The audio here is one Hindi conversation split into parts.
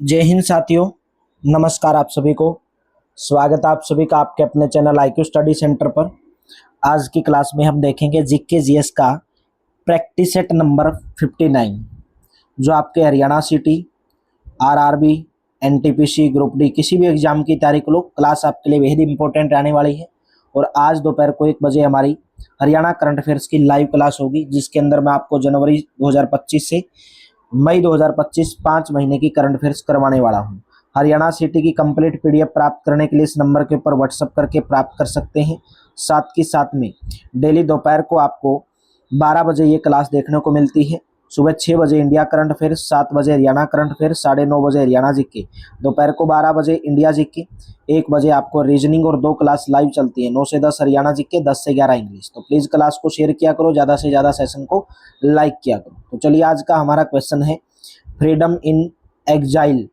जय हिंद साथियों। नमस्कार आप सभी को। स्वागत है आप सभी का आपके अपने चैनल IQ स्टडी सेंटर पर। आज की क्लास में हम देखेंगे जीके जीएस का प्रैक्टिस सेट नंबर 59, जो आपके Haryana city, RRB, NTPC, group D किसी भी एग्जाम की तैयारी को लो, क्लास आपके लिए बेहद इंपॉर्टेंट रहने वाली है। और आज दोपहर को 1 बजे हमारी हरियाणा करंट अफेयर्स की लाइव क्लास होगी, जिसके अंदर मैं आपको जनवरी 2025 से मई 2025 5 महीने की करंट अफेयर्स करवाने वाला हूं। हरियाणा सिटी की कंप्लीट पीडीएफ प्राप्त करने के लिए इस नंबर के ऊपर व्हाट्सएप करके प्राप्त कर सकते हैं। साथ के साथ में डेली दोपहर को आपको 12 बजे ये क्लास देखने को मिलती है। सुबह 6 बजे इंडिया करंट अफेयर्स, 7 बजे हरियाणा करंट अफेयर्स, 9:30 बजे हरियाणा जीके, दोपहर को 12 बजे इंडिया जीके, 1 बजे आपको रीजनिंग और 2 क्लास लाइव चलती है, 9 से 10 हरियाणा जीके, 10 से 11 इंग्लिश। तो प्लीज क्लास को शेयर किया करो, ज़्यादा से ज़्यादा सेशन को लाइक किया करो। तो चलिए, आज का हमारा क्वेश्चन है freedom in exile.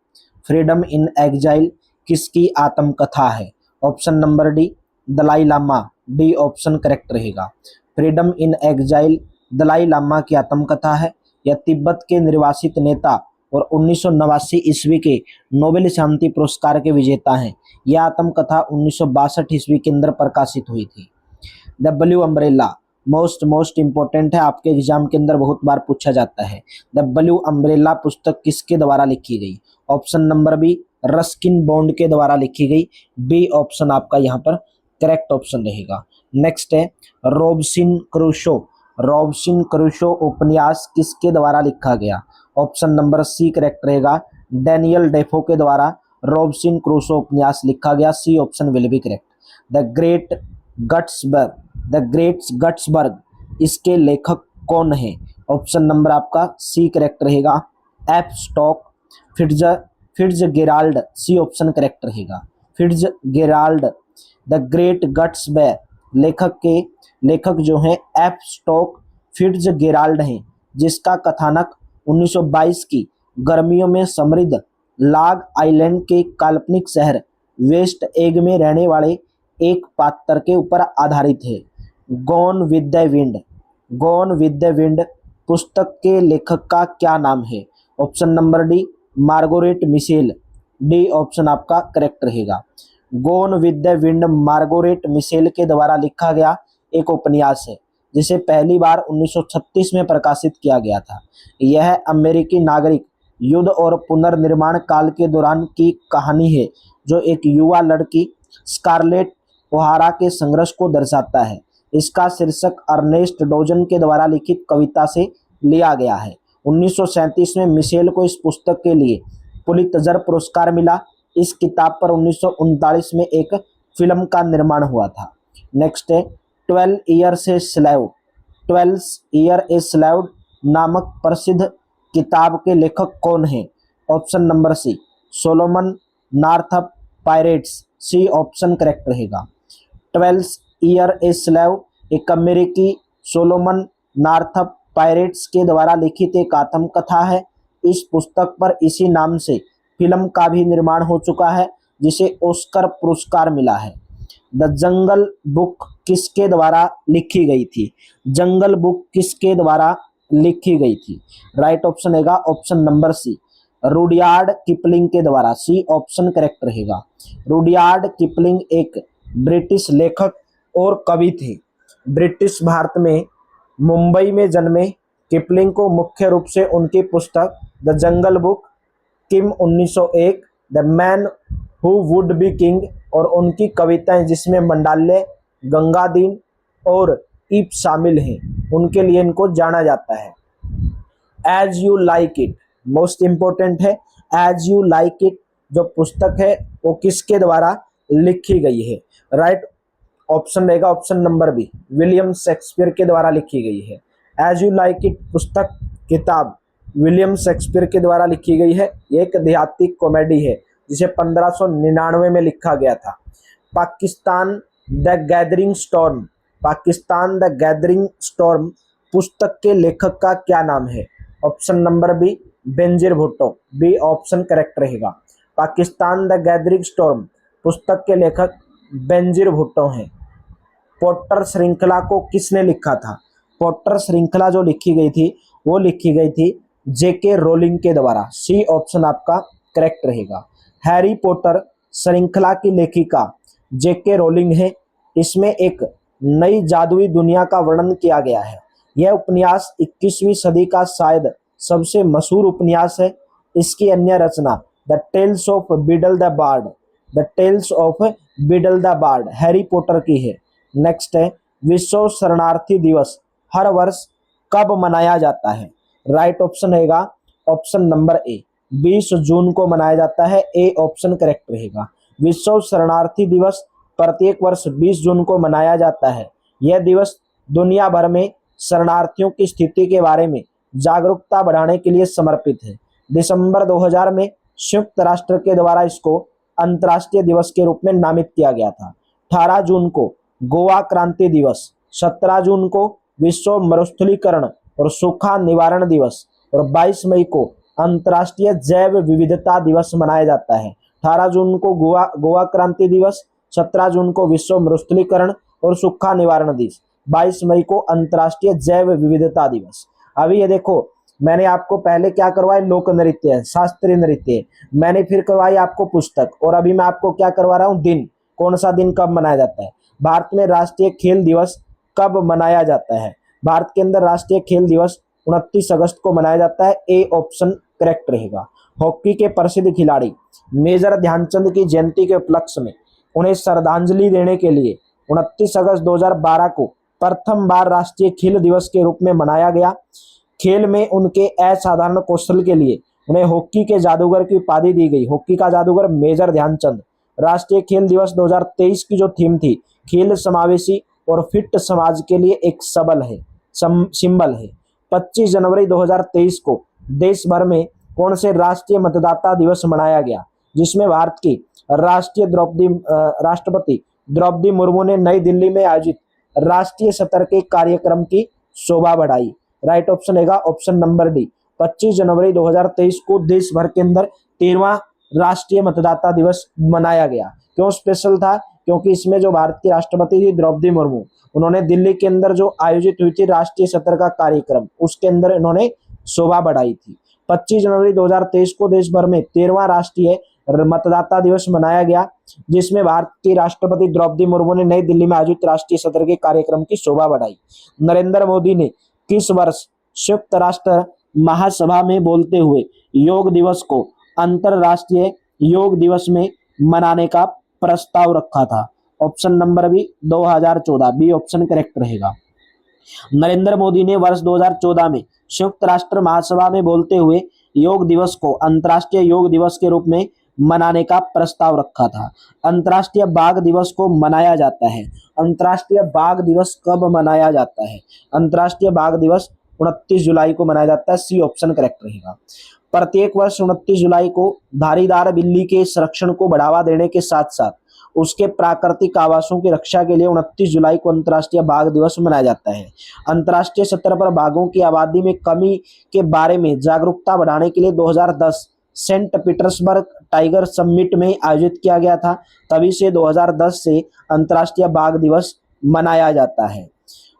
Freedom in exile किसकी आत्मकथा है? Option number D, Dalai Lama. D option correct रहेगा। Freedom in exile Dalai Lama की आत्मकथा है। यह तिब्बत के निर्वासित नेता और 1989 ईस्वी के नोबेल शांति पुरस्कार के विजेता हैं। यह आत्मकथा 1962 ईस्वी के अंदर प्रकाशित हुई थी। The blue umbrella most important है, आपके एग्जाम के अंदर बहुत बार पूछा जाता है। द ब्लू अम्ब्रेला पुस्तक किसके द्वारा लिखी गई? Option number B, Ruskin Bond के द्वारा लिखी गई। बी ऑप्शन आपका यहाँ पर करेक्ट ऑप्शन रहेगा। नेक्स्ट है रॉबिन्सन क्रूसो। रॉबिन्सन क्रूसो उपन्यास किसके द्वारा लिखा गया? ऑप्शन नंबर सी करेक्ट रहेगा। डैनियल डेफो के द्वारा रॉबिन्सन क्रूसो उपन्यास लिखा गया। C option will be correct. The great Gatsby, इसके लेखक कौन है? ऑप्शन नंबर आपका सी करेक्ट रहेगा। एफ स्टॉक फिट्जगेराल्ड, सी ऑप्शन करेक्ट रहेगा। फिट्जगेराल्ड। द ग्रेट गट्सबर्ग लेखक जो हैं एफ स्टॉक फिट्जगेराल्ड हैं, जिसका कथानक 1922 की गर्मियों में समृद्ध लॉग आइलैंड के काल्पनिक शहर वेस्ट एग में रहने वाले एक पात्र के ऊपर आधारित है। गॉन विद द विंड पुस्तक के लेखक का क्या नाम है? Option number D, Margaret Mitchell. D option आपका करेक्ट रहेगा। Gone with the wind Margaret Mitchell के द्वारा लिखा गया एक उपन्यास है, जिसे पहली बार 1936 में प्रकाशित किया गया था। यह अमेरिकी नागरिक युद्ध और पुनर्निर्माण काल के दौरान की कहानी है, जो एक युवा लड़की स्कारलेट ओहारा के संघर्ष को दर्शाता है। इसका शीर्षक अर्नेस्ट डोजन के द्वारा लिखित कविता से लिया गया है। 1937 में मिशेल को इस पुस्तक के लिए पुलित्जर पुरस्कार मिला। इस किताब पर 1939 में एक फिल्म का निर्माण हुआ था। नेक्स्ट है 12 ईयर ए स्लेव नामक प्रसिद्ध किताब के लेखक कौन है? Option number C, Solomon Northup pirates. C option correct रहेगा। 12 ईयर ए स्लेव एक अमेरिकी सोलोमन नॉर्थअप पायरेट्स के द्वारा लिखित एक आत्मकथा है। इस पुस्तक पर इसी नाम से फिल्म का भी निर्माण हो चुका है, जिसे ऑस्कर पुरस्कार मिला है। द जंगल बुक किसके द्वारा लिखी गई थी? जंगल बुक किसके द्वारा लिखी गई थी? राइट ऑप्शन रहेगा option number C, Rudyard Kipling के द्वारा। सी ऑप्शन करेक्ट रहेगा। रुडयार्ड किपलिंग एक ब्रिटिश लेखक और कवि थे। ब्रिटिश भारत में मुंबई में जन्मे किपलिंग को मुख्य रूप से उनकी पुस्तक the jungle book, Kim 1901, the man who would be king और उनकी कविताएं जिसमें मंडाल्य, गंगादीन और ईप शामिल हैं, उनके लिए इनको जाना जाता है। As you like it most important है। एज यू लाइक इट जो पुस्तक है वो किसके द्वारा लिखी गई है? राइट ऑप्शन रहेगा option number B, William Shakespeare के द्वारा लिखी गई है। एज यू लाइक इट पुस्तक किताब विलियम शेक्सपियर के द्वारा लिखी गई है। ये एक आध्यात्मिक कॉमेडी है, जिसे 1599 में लिखा गया था। पाकिस्तान द गैदरिंग स्टॉर्म पुस्तक के लेखक का क्या नाम है? Option number B, Benazir Bhutto. B option correct रहेगा। पाकिस्तान द गैदरिंग स्टॉर्म पुस्तक के लेखक बेनजीर भुट्टो हैं। पॉटर श्रृंखला को किसने लिखा था? पॉटर श्रृंखला जो लिखी गई थी वो लिखी गई थी जेके रोलिंग के द्वारा। सी ऑप्शन आपका करेक्ट रहेगा। हैरी पॉटर श्रृंखला की लेखिका जेके रोलिंग है। इसमें एक नई जादुई दुनिया का वर्णन किया गया है। यह उपन्यास 21वीं सदी का शायद सबसे मशहूर उपन्यास है। इसकी अन्य रचना the tales of Beedle the bard, the tales of Beedle the bard Harry Potter की है। नेक्स्ट है, विश्व शरणार्थी दिवस हर वर्ष कब मनाया जाता है? राइट ऑप्शन रहेगा ऑप्शन नंबर ए, 20 जून को मनाया जाता है। ए ऑप्शन करेक्ट रहेगा। विश्व शरणार्थी दिवस प्रत्येक वर्ष 20 जून को मनाया जाता है। यह दिवस दुनिया भर में शरणार्थियों की स्थिति के बारे में जागरूकता बढ़ाने के लिए समर्पित है। दिसंबर 2000 में संयुक्त राष्ट्र के द्वारा इसको अंतर्राष्ट्रीय दिवस के रूप में नामित किया गया था। 18 जून को गोवा क्रांति दिवस, 17 जून को विश्व मरुस्थलीकरण और सूखा निवारण दिवस और 22 मई को अंतर्राष्ट्रीय जैव विविधता दिवस मनाया जाता है। 18 जून को गोवा क्रांति दिवस, 17 जून को विश्व मरुस्थलीकरण और सूखा निवारण दिवस, 22 मई को अंतर्राष्ट्रीय जैव विविधता दिवस। अभी ये देखो, मैंने आपको पहले क्या करवाया, लोक नृत्य है, शास्त्रीय नृत्य है। मैंने फिर करवाई आपको पुस्तक, और अभी मैं आपको क्या करवा रहा हूँ, दिन। कौन सा दिन कब मनाया जाता है? भारत में राष्ट्रीय खेल दिवस कब मनाया जाता है? भारत के अंदर राष्ट्रीय खेल दिवस 29 अगस्त को मनाया जाता है। ए ऑप्शन करेक्ट रहेगा। हॉकी के प्रसिद्ध खिलाड़ी मेजर ध्यानचंद की जयंती के उपलक्ष्य में उन्हें श्रद्धांजलि देने के लिए 29 अगस्त 2012 को प्रथम बार राष्ट्रीय खेल दिवस के रूप में मनाया गया। खेल में उनके असाधारण कौशल के लिए उन्हें हॉकी के जादूगर की उपाधि दी गई। हॉकी का जादूगर मेजर ध्यानचंद। राष्ट्रीय खेल दिवस 2023 की जो थीम थी, खेल समावेशी और फिट समाज के लिए एक सबल है सिंबल है। 25 जनवरी 2023 को देश भर में कौन से राष्ट्रीय मतदाता दिवस मनाया गया, जिसमें भारत की राष्ट्रपति द्रौपदी मुर्मू ने नई दिल्ली में आयोजित राष्ट्रीय स्तर के कार्यक्रम की शोभा बढ़ाई। राइट ऑप्शन रहेगा ऑप्शन नंबर डी। 25 जनवरी 2023 को देश भर के अंदर 13वां राष्ट्रीय मतदाता दिवस मनाया गया। क्यों स्पेशल था? क्योंकि इसमें जो भारत की राष्ट्रपति थी द्रौपदी मुर्मू, उन्होंने दिल्ली के अंदर जो आयोजित हुई थी राष्ट्रीय स्तर का कार्यक्रम, उसके अंदर इन्होंने शोभा बढ़ाई थी। 25 जनवरी 2023 को देश भर में 13वां राष्ट्रीय मतदाता दिवस मनाया गया, जिसमें भारत की राष्ट्रपति द्रौपदी मुर्मू ने नई दिल्ली में आयोजित राष्ट्रीय स्तर के कार्यक्रम की शोभा बढ़ाई। नरेंद्र मोदी ने किस वर्ष संयुक्त राष्ट्र महासभा में बोलते हुए योग दिवस को अंतरराष्ट्रीय योग दिवस में मनाने का प्रस्ताव रखा था? Option number B 2014। B option correct रहेगा। नरेंद्र मोदी ने वर्ष 2014 में संयुक्त राष्ट्र महासभा में बोलते हुए योग दिवस को अंतर्राष्ट्रीय योग दिवस के रूप में मनाने का प्रस्ताव रखा था। अंतर्राष्ट्रीय बाघ दिवस को मनाया जाता है। अंतर्राष्ट्रीय बाघ दिवस कब मनाया जाता है? अंतर्राष्ट्रीय बाघ दिवस 29 जुलाई को मनाया जाता है। सी ऑप्शन करेक्ट रहेगा। प्रत्येक वर्ष 29 जुलाई को धारीदार बिल्ली के संरक्षण को बढ़ावा देने के साथ साथ उसके प्राकृतिक आवासों की रक्षा के लिए 29 जुलाई को अंतर्राष्ट्रीय बाघ दिवस मनाया जाता है। अंतर्राष्ट्रीय स्तर पर बाघों की आबादी में कमी के बारे में जागरूकता बढ़ाने के लिए 2010 सेंट पीटर्सबर्ग टाइगर समिट में आयोजित किया गया था। तभी से 2010 से अंतर्राष्ट्रीय बाघ दिवस मनाया जाता है।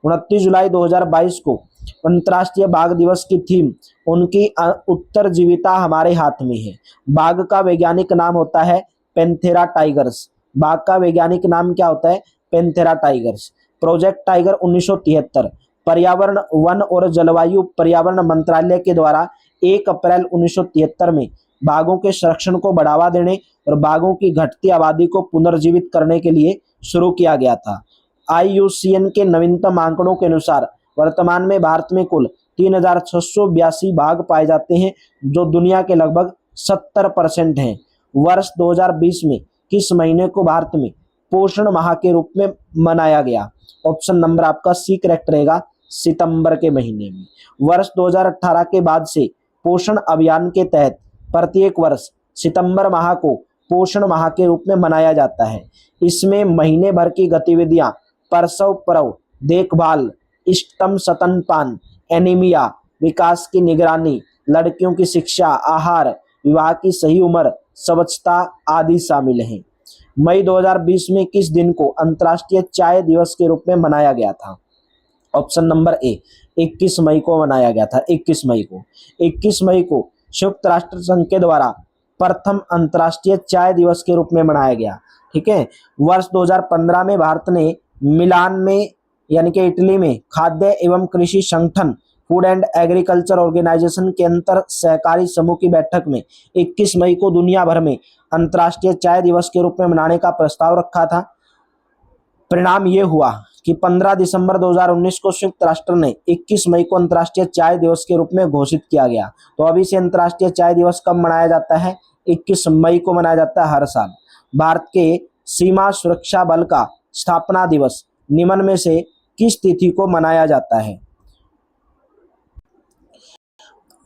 29 जुलाई 2022 को अंतर्राष्ट्रीय बाघ दिवस की थीम उनकी उत्तरजीविता हमारे हाथ में है। बाघ का वैज्ञानिक नाम होता है पैंथेरा टाइगर्स। बाघ का वैज्ञानिक नाम क्या होता है? Panthera tigers. प्रोजेक्ट टाइगर 1973 पर्यावरण, वन और जलवायु पर्यावरण मंत्रालय के द्वारा 1 अप्रैल 1973 में बाघों के संरक्षण को बढ़ावा देने और बाघों की घटती आबादी को पुनर्जीवित करने के लिए शुरू किया गया था। IUCN के नवीनतम आंकड़ों के अनुसार वर्तमान में भारत में कुल 3682 बाघ पाए जाते हैं, जो दुनिया के लगभग 70% हैं। वर्ष 2020 में किस महीने को भारत में पोषण माह के रूप में मनाया गया? ऑप्शन नंबर आपका सी करेक्ट रहेगा, सितंबर के महीने में। वर्ष 2018 के बाद से पोषण अभियान के तहत प्रत्येक वर्ष सितंबर माह को पोषण माह के रूप में मनाया जाता है। इसमें महीने भर की गतिविधियां प्रसव पर्व, देखभाल, इष्टतम स्तनपान, एनीमिया, विकास की निगरानी, लड़कियों की शिक्षा, आहार, विवाह की सही उम्र, स्वच्छता आदि शामिल हैं। मई 2020 में किस दिन को अंतर्राष्ट्रीय चाय दिवस के रूप में मनाया गया था? ऑप्शन नंबर ए 21 मई को मनाया गया था। 21 मई को संयुक्त राष्ट्र संघ के द्वारा प्रथम अंतर्राष्ट्रीय चाय दिवस के रूप में मनाया गया। ठीक है। वर्ष 2015 में भारत ने मिलान में यानी कि इटली में खाद्य एवं कृषि संगठन फूड एंड एग्रीकल्चर ऑर्गेनाइजेशन के अंतर सहकारी समूह की बैठक में 21 मई को दुनिया भर में अंतर्राष्ट्रीय चाय दिवस के रूप में मनाने का प्रस्ताव रखा था। परिणाम ये हुआ कि 15 दिसंबर 2019 को संयुक्त राष्ट्र ने 21 मई को अंतर्राष्ट्रीय चाय दिवस के रूप में घोषित किया गया। तो अभी से अंतर्राष्ट्रीय चाय दिवस कब मनाया जाता है? 21 मई को मनाया जाता है हर साल। भारत के सीमा सुरक्षा बल का स्थापना दिवस निम्न में से किस तिथि को मनाया जाता है?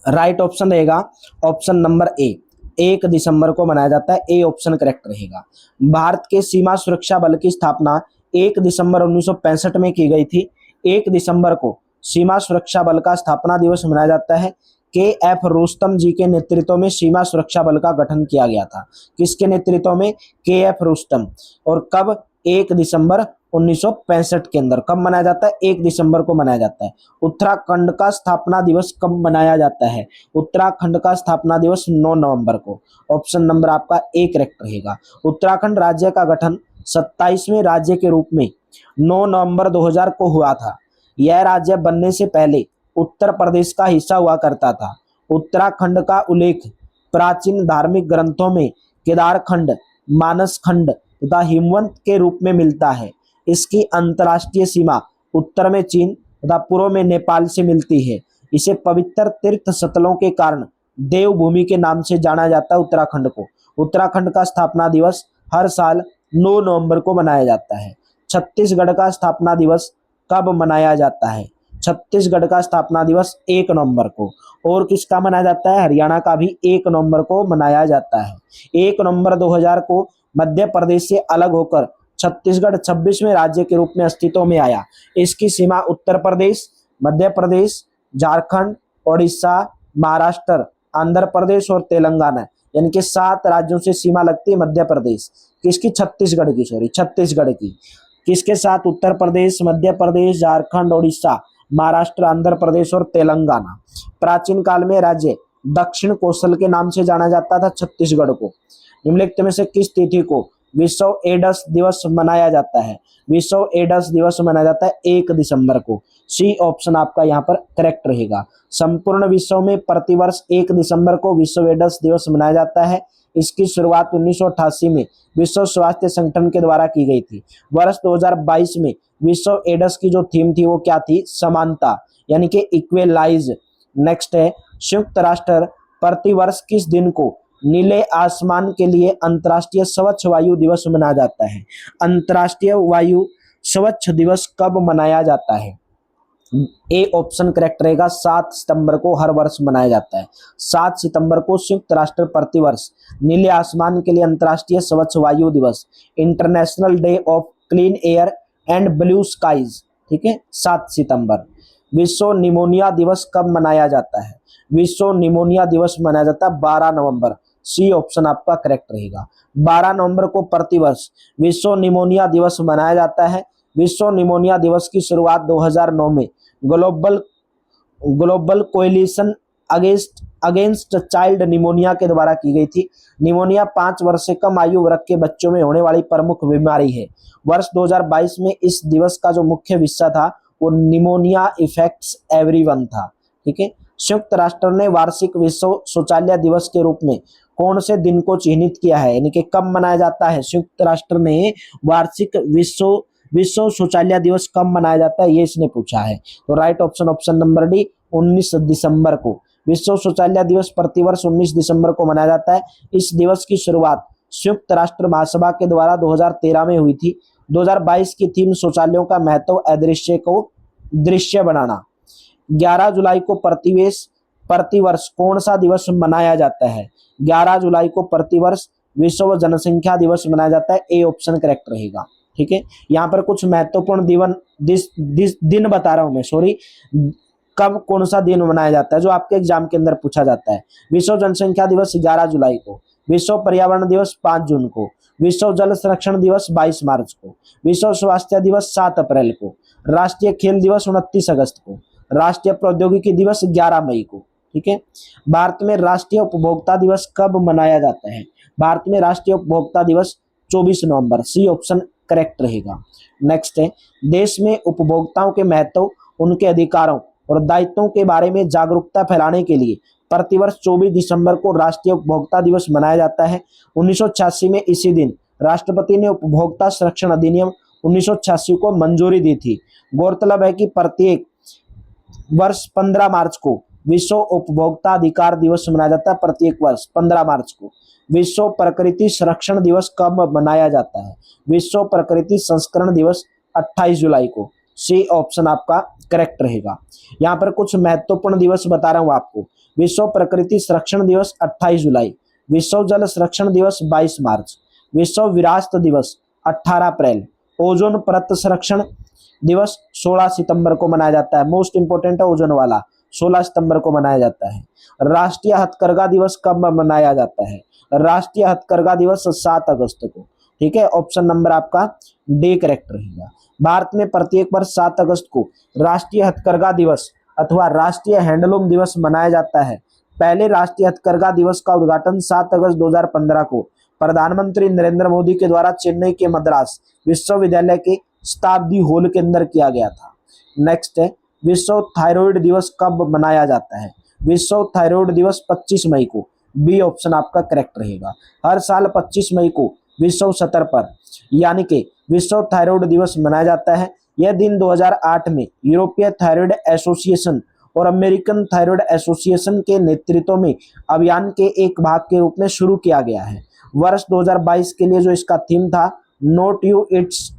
राइट ऑप्शन रहेगा ऑप्शन नंबर ए, 1 दिसंबर को मनाया जाता है। ए ऑप्शन करेक्ट रहेगा। भारत के सीमा सुरक्षा बल की स्थापना 1 दिसंबर 1965 में की गई थी। 1 दिसंबर को सीमा सुरक्षा बल का स्थापना दिवस मनाया जाता है। के.एफ. रुस्तम जी के नेतृत्व में सीमा सुरक्षा बल का गठन किया गया था। किसके नेतृत्व में? के.एफ. रुस्तम। और कब? 1 दिसंबर 1965 के अंदर। कब मनाया जाता है? 1 दिसंबर को मनाया जाता है। उत्तराखंड का स्थापना दिवस कब मनाया जाता है? उत्तराखंड का स्थापना दिवस 9 नवंबर को। ऑप्शन नंबर आपका ए करेक्ट रहेगा। उत्तराखंड राज्य का गठन 27वें राज्य के रूप में 9 नवंबर 2000 को हुआ था। यह राज्य बनने से पहले उत्तर प्रदेश का हिस्सा हुआ करता था। उत्तराखंड का उल्लेख प्राचीन धार्मिक ग्रंथों में केदारखंड, मानसखंड तथा हिमवंत के रूप में मिलता है। इसकी अंतर्राष्ट्रीय सीमा उत्तर में चीन तथा पूर्व में नेपाल से मिलती है। इसे पवित्र तीर्थ स्थलों के कारण देवभूमि के नाम से जाना जाता है उत्तराखंड को। उत्तराखंड का स्थापना दिवस हर साल 9 नवंबर को मनाया जाता है। छत्तीसगढ़ का स्थापना दिवस कब मनाया जाता है? छत्तीसगढ़ का स्थापना दिवस 1 नवंबर को। और किसका मनाया जाता है? हरियाणा का भी 1 नवंबर को मनाया जाता है। 1 नवंबर 2000 को मध्य प्रदेश से अलग होकर छत्तीसगढ़ 26वें राज्य के रूप में अस्तित्व में आया। इसकी सीमा उत्तर प्रदेश, मध्य प्रदेश, झारखंड, ओडिशा, महाराष्ट्र, आंध्र प्रदेश और तेलंगाना यानी कि 7 राज्यों से सीमा लगती है मध्य प्रदेश। किसकी? छत्तीसगढ़ की। छत्तीसगढ़ की। किसके साथ? उत्तर प्रदेश, मध्य प्रदेश, झारखंड, ओडिशा, महाराष्ट्र, आंध्र प्रदेश और तेलंगाना। प्राचीन काल में राज्य दक्षिण कौशल के नाम से जाना जाता था छत्तीसगढ़ को। निम्नलिखित में से किस तिथि को विश्व एड्स दिवस मनाया जाता है? विश्व एड्स दिवस मनाया जाता है 1 दिसंबर को। सी ऑप्शन आपका यहाँ पर करेक्ट रहेगा। संपूर्ण विश्व में प्रतिवर्ष 1 दिसंबर को विश्व एड्स दिवस मनाया जाता है। इसकी शुरुआत 1988 में विश्व स्वास्थ्य संगठन के द्वारा की गई थी। वर्ष 2022 में विश्व एड्स की जो थीम थी वो क्या थी? समानता यानी कि इक्वेलाइज। नेक्स्ट है, संयुक्त राष्ट्र प्रतिवर्ष किस दिन को नीले आसमान के लिए अंतर्राष्ट्रीय स्वच्छ वायु दिवस मनाया जाता है? अंतर्राष्ट्रीय वायु स्वच्छ दिवस कब मनाया जाता है? ए ऑप्शन करेक्ट रहेगा। 7 सितंबर को हर वर्ष मनाया जाता है। 7 सितंबर को संयुक्त राष्ट्र प्रतिवर्ष नीले आसमान के लिए अंतर्राष्ट्रीय स्वच्छ वायु दिवस, international day of clean air and blue skies, ठीक है, 7 सितंबर। विश्व निमोनिया दिवस कब मनाया जाता है? विश्व निमोनिया दिवस मनाया जाता है 12 नवंबर। सी ऑप्शन आपका करेक्ट रहेगा। 12 नवंबर को प्रतिवर्ष विश्व निमोनिया दिवस मनाया जाता है। विश्व निमोनिया दिवस की शुरुआत 2009 में global coalition against child pneumonia के द्वारा की गई थी। निमोनिया 5 वर्ष से कम आयु वर्ग के बच्चों में होने वाली प्रमुख बीमारी है। वर्ष 2022 में इस दिवस का जो मुख्य विषय था वो निमोनिया इफेक्ट्स एवरीवन था। ठीक है। संयुक्त राष्ट्र ने वार्षिक विश्व शौचालय दिवस के रूप में कौन से दिन को चिन्हित किया है, यानी कि कब मनाया जाता है? संयुक्त राष्ट्र ने वार्षिक विश्व शौचालय दिवस कब मनाया जाता है, ये इसने पूछा है। तो right option option number D, 19 दिसंबर को। विश्व शौचालय दिवस प्रतिवर्ष 19 दिसंबर को मनाया जाता है। इस दिवस की शुरुआत संयुक्त राष्ट्र महासभा के द्वारा 2013 में हुई थी। 2022 की थीम शौचालयों का महत्व अदृश्य को दृश्य बनाना। 11 जुलाई को प्रतिवर्ष कौन सा दिवस मनाया जाता है? 11 जुलाई को प्रतिवर्ष विश्व जनसंख्या दिवस मनाया जाता है। ए ऑप्शन करेक्ट रहेगा। ठीक है। यहाँ पर कुछ महत्वपूर्ण दिन बता रहा हूं मैं, सॉरी, कब कौन सा दिन मनाया जाता है जो आपके एग्जाम के अंदर पूछा जाता है। विश्व जनसंख्या दिवस 11 जुलाई को, विश्व पर्यावरण दिवस 5 जून को, विश्व जल संरक्षण दिवस 22 मार्च को, विश्व स्वास्थ्य दिवस 7 अप्रैल को, राष्ट्रीय खेल दिवस 29 अगस्त को, राष्ट्रीय प्रौद्योगिकी दिवस 11 मई को। ठीक है। भारत में राष्ट्रीय उपभोक्ता दिवस कब मनाया जाता है? भारत में राष्ट्रीय उपभोक्ता दिवस 24 नवंबर, सी ऑप्शन करेक्ट रहेगा। नेक्स्ट है, देश में उपभोक्ताओं के महत्व, उनके अधिकारों और दायित्वों के बारे में जागरूकता फैलाने के लिए प्रतिवर्ष 24 दिसंबर को राष्ट्रीय उपभोक्ता दिवस मनाया जाता है। 1986 में इसी दिन राष्ट्रपति ने उपभोक्ता संरक्षण अधिनियम 1986 को मंजूरी दी थी। गौरतलब है कि प्रत्येक वर्ष 15 मार्च को विश्व उपभोक्ता अधिकार दिवस मनाया जाता है। प्रत्येक वर्ष 15 मार्च को। विश्व प्रकृति संरक्षण दिवस कब मनाया जाता है? विश्व प्रकृति संस्करण दिवस 28 जुलाई को, सी ऑप्शन आपका करेक्ट रहेगा। यहाँ पर कुछ महत्वपूर्ण दिवस बता रहा हूँ आपको। विश्व प्रकृति संरक्षण दिवस 28 जुलाई, विश्व जल संरक्षण दिवस 22 मार्च, विश्व विरासत दिवस 18 अप्रैल, ओजोन परत संरक्षण दिवस 16 सितंबर को मनाया जाता है। मोस्ट इंपोर्टेंट है ओजोन वाला, 16 सितंबर को मनाया जाता है। राष्ट्रीय हथकरघा दिवस कब मनाया जाता है? राष्ट्रीय हथकरघा दिवस 7 अगस्त को, ठीक है। ऑप्शन नंबर आपका डी करेक्ट रहेगा। भारत में प्रत्येक वर्ष 7 अगस्त को राष्ट्रीय हथकरघा दिवस अथवा राष्ट्रीय हैंडलूम दिवस मनाया जाता है। पहले राष्ट्रीय हथकरघा दिवस का उद्घाटन 7 अगस्त 2015 को प्रधानमंत्री नरेंद्र मोदी के द्वारा चेन्नई के मद्रास विश्वविद्यालय के शताब्दी हॉल के अंदर किया गया था। नेक्स्ट है, विश्व थायराइड दिवस कब मनाया जाता है? विश्व थायराइड दिवस 25 मई को, बी ऑप्शन आपका करेक्ट रहेगा। हर साल 25 मई को विश्व स्तर पर यानी कि विश्व थायराइड दिवस मनाया जाता है। यह दिन 2008 में यूरोपीय थायराइड एसोसिएशन और अमेरिकन थायराइड एसोसिएशन के नेतृत्व में अभियान के एक भाग के रूप में शुरू किया गया है। वर्ष 2022 के लिए जो इसका थीम था, note you it's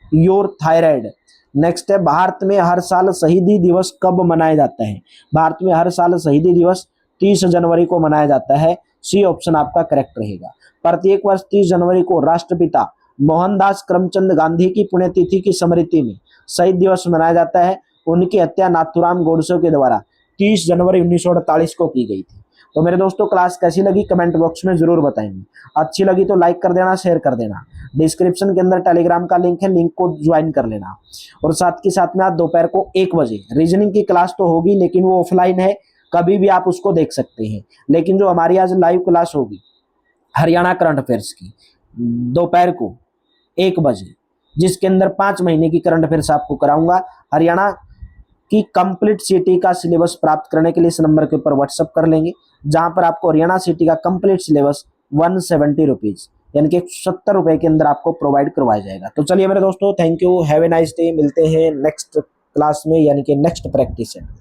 your thyroid. Next है, भारत में हर साल शहीदी दिवस कब मनाया जाता है? भारत में हर साल शहीदी दिवस 30 जनवरी को मनाया जाता है। सी ऑप्शन आपका करेक्ट रहेगा। प्रत्येक वर्ष 30 जनवरी को राष्ट्रपिता मोहनदास करमचंद गांधी की पुण्यतिथि की स्मृति में शहीद दिवस मनाया जाता है। उनकी हत्या नाथूराम गोडसे के द्वारा 30 जनवरी 1948 को की गई थी। तो मेरे दोस्तों, क्लास कैसी लगी कमेंट बॉक्स में जरूर बताएंगे। अच्छी लगी तो लाइक कर देना, शेयर कर देना। डिस्क्रिप्शन के अंदर टेलीग्राम का लिंक है, लिंक को ज्वाइन कर लेना। और साथ के साथ में आज दोपहर को 1 बजे रीजनिंग की क्लास तो होगी, लेकिन वो ऑफलाइन है, कभी भी आप उसको देख सकते हैं। लेकिन जो हमारी आज लाइव क्लास होगी हरियाणा करंट अफेयर्स की, दोपहर को 1 बजे, जिसके अंदर 5 महीने की करंट अफेयर्स आपको कराऊंगा। हरियाणा की कंप्लीट सिटी का सिलेबस प्राप्त करने के लिए इस नंबर के ऊपर व्हाट्सअप कर लेंगे, जहां पर आपको हरियाणा सिटी का कंप्लीट सिलेबस 170 रुपीज यानी कि 70 रुपए के अंदर आपको प्रोवाइड करवाया जाएगा। तो चलिए मेरे दोस्तों, thank you, have a nice day. मिलते हैं नेक्स्ट क्लास में यानी कि नेक्स्ट प्रैक्टिस सेट में।